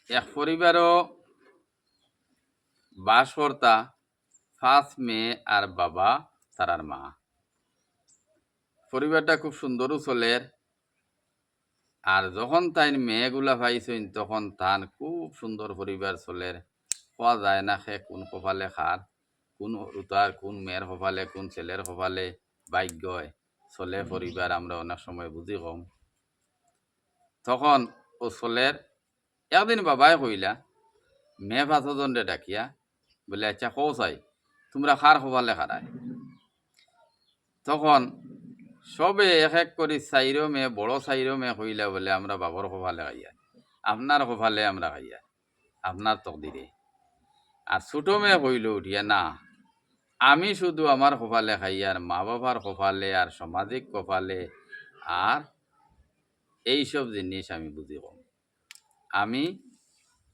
এক পরিবারও বাস করতা 5 মেয়ে আর বাবা তারার মা। পরিবারটা খুব সুন্দরও চলের। আর যখন তাই মেয়েগুলা পাইছেন তখন তান খুব সুন্দর পরিবার চলের। পাওয়া যায় না সে কোন কপালে খার, কোন উতার কোন মেয়ের কপালে কোন ছেলের কপালে ভাগ্যয় চলে পরিবার আমরা অনেক সময় বুঝি কম। তখন ও চলের একদিন বাবাই কইলা মেয়ে 5 জনরে ডাকিয়া বলে আচ্ছা কৌ চাই তোমরা খার কপালে খারায়। তখন সবে এক এক করে চাইরো মেয়ে বড় চাইরো মেয়ে কইলা বলে আমরা বাবর কপালে খাইয়া, আপনার কপালে আমরা খাইয়া, আপনার তকদিরে। আর ছোট মেয়ে কইল উঠিয়া না, আমি শুধু আমার কপালে খাই আর মা বাবার কপালে আর সামাজিক কপালে আর এইসব জিনিস আমি বুঝি কম। আমি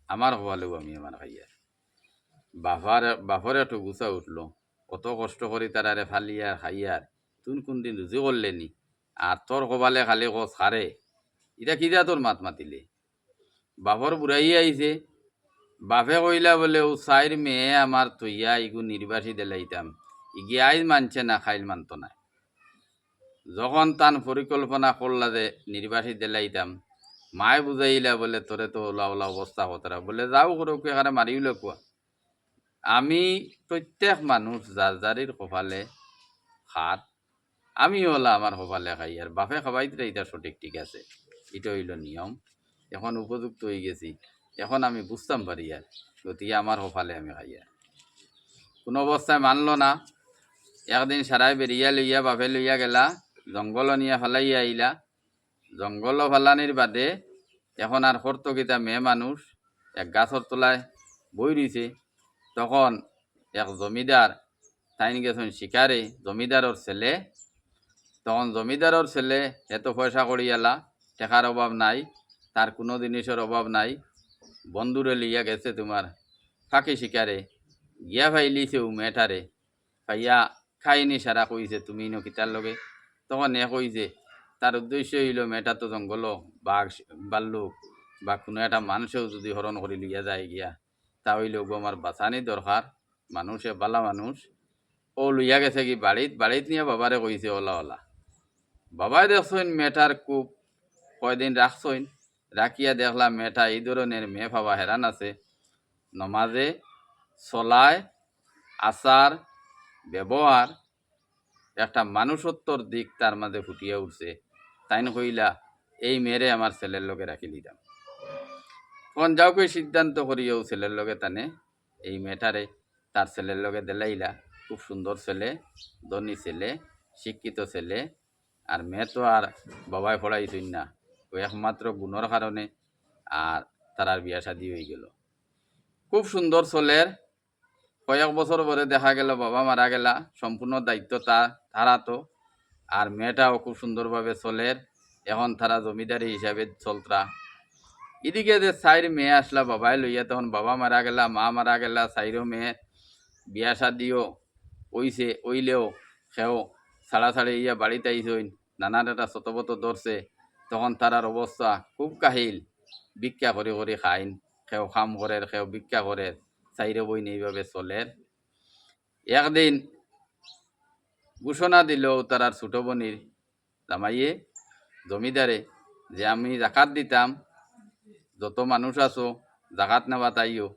আমার কপালেও আমি আমার খাইয়া। বাপর একটু গুছা উঠলো, কত কষ্ট করি তারারে ফালিয়ার খাইয়ার তুন কোন দিন রুজি করলেনি আর তোর কপালে খালি কস খারে, এটা কিরা তোর মাত মাতিলে। বাপর বুড়াই আইছে, বাপে কইলা বলে ও চাইর মেয়ে আমার তৈয়া ইগু নির্বাসী দিলাইতাম, ইগি আইজ মানছে না খাইল মানত না। যখন তান পরিকল্পনা করলা যে নির্বাসী দিলাইতাম, মায় বুঝাইলা বলে তোরে তো ওলা ওলা অবস্থা হতরা বলে যাও করুক এখানে মারিল কুয়া। আমি প্রত্যেক মানুষ যার যারির কপালে খাত, আমি ওলা আমার কপালে খাই আর বাপে খাবাইতে এটা সঠিক ঠিক আছে, এটা হইল নিয়ম। এখন উপযুক্ত হয়ে গেছি, এখন আমি বুঝতাম পারি আর গতিকে আমার কপালে আমি খাই আর কোনো অবস্থায় মানলো না। একদিন সারাই বেরিয়া লইয়া বাপে লইয়া গেলা জঙ্গল নিয়ে ফেলাইয়া আইলা। জঙ্গল ফালানির বাদে এখন আর হর্তকিতা মেয়ে মানুষ এক গাছর তলায় বই রইছে। তখন এক জমিদার তাইন গেছেন শিকারে, জমিদারর ছেলে। তখন জমিদারর ছেলে এত পয়সা করিয়ালা, টাকার অভাব নাই, তার কোনো জিনিসের অভাব নাই। বন্ধুরে লইয়া গেছে তোমার ফাঁকি শিকারে, গিয়া ফাইলিছে ও মেয়েটারে ভাইয়া খাইনি সারা কইছে তুমি ন কিতার লগে। তখন এ কইছে তার উদ্দেশ্য হইল মেয়েটা তো জঙ্গল বাঘ বাল্লুক বা কোনো একটা মানুষেও যদি হরণ করে লিয়া যায় গিয়া, তা হইল আমার বাঁচানি দরকার, মানুষে বালা মানুষ। ও লইয়া গেছে কি বাড়িত নিয়ে বাবারে কইছে ওলা ওলা। বাবাই দেখছেন মেয়েটার খুব কয়দিন রাখছেন, রাখিয়া দেখলাম মেয়েটা এই ধরনের মেয়ে ভাবা হেরান আছে, নমাজে চলায় আচার ব্যবহার একটা মানুষত্বর দিক তার মাঝে ফুটিয়ে উঠছে। তাই কইলা এই মেয়েরে আমার ছেলের লগে রাখি দিতাম। তখন যাওকে সিদ্ধান্ত করিয়াও ছেলের লগে টানে এই মেয়েটারে তার ছেলের লগে দিলাইলা। খুব সুন্দর ছেলে, ধনী ছেলে, শিক্ষিত ছেলে। আর মেয়ে তো আর বাবাই পড়াইছই না, ওই একমাত্র গুণর কারণে আর তার বিয়া শাদী হয়ে গেল। খুব সুন্দর ছেলের। কয়েক বছর পরে দেখা গেল বাবা মারা গেলা, সম্পূর্ণ দায়িত্ব তারা তো। আর মেয়েটাও খুব সুন্দরভাবে চলের, এখন তারা জমিদারি হিসাবে চলতরা। এদিকে যে চাইর মেয়ে আসলা বাবাই লইয়া, তখন বাবা মারা গেলা, মা মারা গেলা, চাইরও মেয়ে বিয়া শাদিও ওইছে, ওইলেও সেও ছাড়াছাড়ি ইয়া বাড়িতে আইসইন, নানান একটা শতবত ধরছে। তখন তারার অবস্থা খুব কাহিল, ভিক্ষা করে করে খাইন, সেও খাম করে সেও ভিক্ষা করে, চাইরে বই এইভাবে চলের। একদিন ঘোষণা দিল তারার ছোট বোনির জামাইয়ে জমিদারে যে আমি জাকাত দিতাম, যত মানুষ আছো জাকাত নেওয়া তাইও।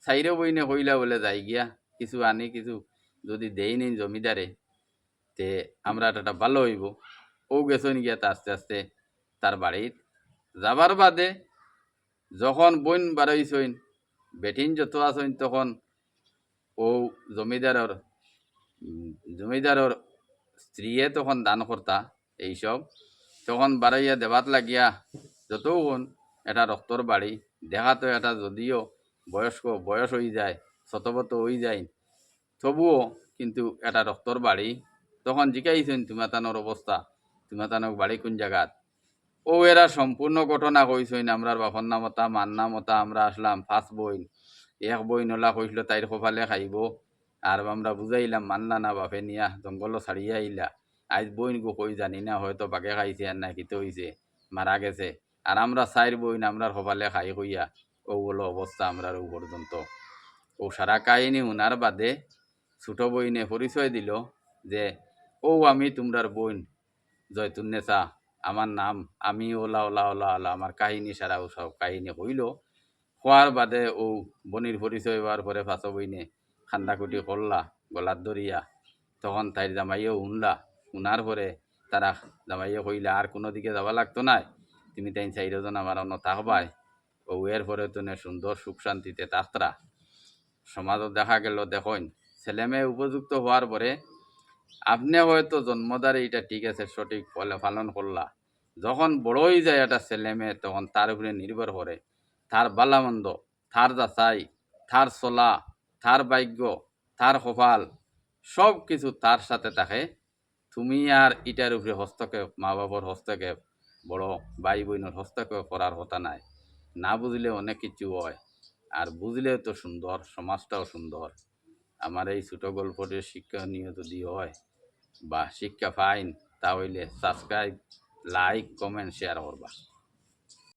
চাইরে বইনে কইলা বলে যাই গিয়া কিছু আনি, কিছু যদি দেই নি জমিদারে তে আমরা এটা ভালো হইব। ও গেছেন গিয়া তা আস্তে আস্তে তার বাড়িত যাবার বাদে যখন বইন বাড়াইছইন বেটিন যত আসইন, তখন ও জমিদারর জমিদারর স্ত্রীয়ে তখন দান করতা এইসব। তখন বাড়াইয়া দেবাত লাগিয়া যতক্ষণ এটা রক্তর বাড়ি দেখাতো, এটা যদিও বয়স হয়ে যায়, শতবত হয়ে যায়, তবুও কিন্তু এটা রক্তর বাড়ি। তখন জিজ্ঞাইছেন তুমাতানোর অবস্থা, তুমাতানক বাড়ি কোন জায়গাত। ও এরা সম্পূর্ণ ঘটনা কইছেন, আমরার বাপর নামতা মান নামতা আমরা আসলাম 5 বইন। এক বইন ওলা কইছিল তাইর কপালে খাইব, আর আমরা বুঝাইলাম মানলা না, বাপে নিয়া জঙ্গল ছাড়িয়া আইলা। আজ বইন গো কই জানি না, হয়তো বাঘে খাইছে আর না কিতে হইছে, মারা গেছে। আর আমরা 4 বইন আমরার কপালে খাই কইয়া ও হলো অবস্থা আমরা ও পর্যন্ত। ও সারা কাহিনী উনার বাদে ছোট বইনে পরিচয় দিল যে ও আমি তোমরার বোন জয়তুন্নেসা, আমার নাম, আমি ওলা ওলা ওলা ওলা, আমার কাহিনী সারা ও সব কাহিনী হইল। হওয়ার বাদে ও বনির পরিচয় হওয়ার পরে ফাঁসো বইনে খান্দাকুটি করলা গলার দরিয়া, তখন তাই জামাইও উনলা। উনার পরে তারা জামাইয়ে কইলা আর কোনো দিকে যাওয়া লাগতো না, তুমি তাই চাইরজন আমার অন্য থাকবাই। ও এর পরে তো সুন্দর সুখ শান্তিতে তাকরা। সমাজও দেখা গেল দেখুন ছেলে মেয়ে উপযুক্ত হওয়ার পরে আপনি হয়তো জন্মদারে এটা ঠিক আছে সঠিক পালন করলা, যখন বড় হয়ে যায় একটা ছেলে মেয়ে তখন তার উপরে নির্ভর করে তার বালামন্দ, তার যাচাই, তার চলা, তার ভাগ্য, তার কপাল, সব কিছু তার সাথে থাকে। তুমি আর ইটার উপরে হস্তক্ষেপ, মা বাবার হস্তক্ষেপ, বড় ভাই বোনের হস্তক্ষেপ করার কথা নাই। না বুঝলে অনেক কিছু হয়, আর বুঝলেও তো সুন্দর, সমাজটাও সুন্দর। আমার এই ছোট গল্পটির শিক্ষণীয় যদি হয় বা শিক্ষা পাইন তাহলে সাবস্ক্রাইব, লাইক, কমেন্ট, শেয়ার করবা।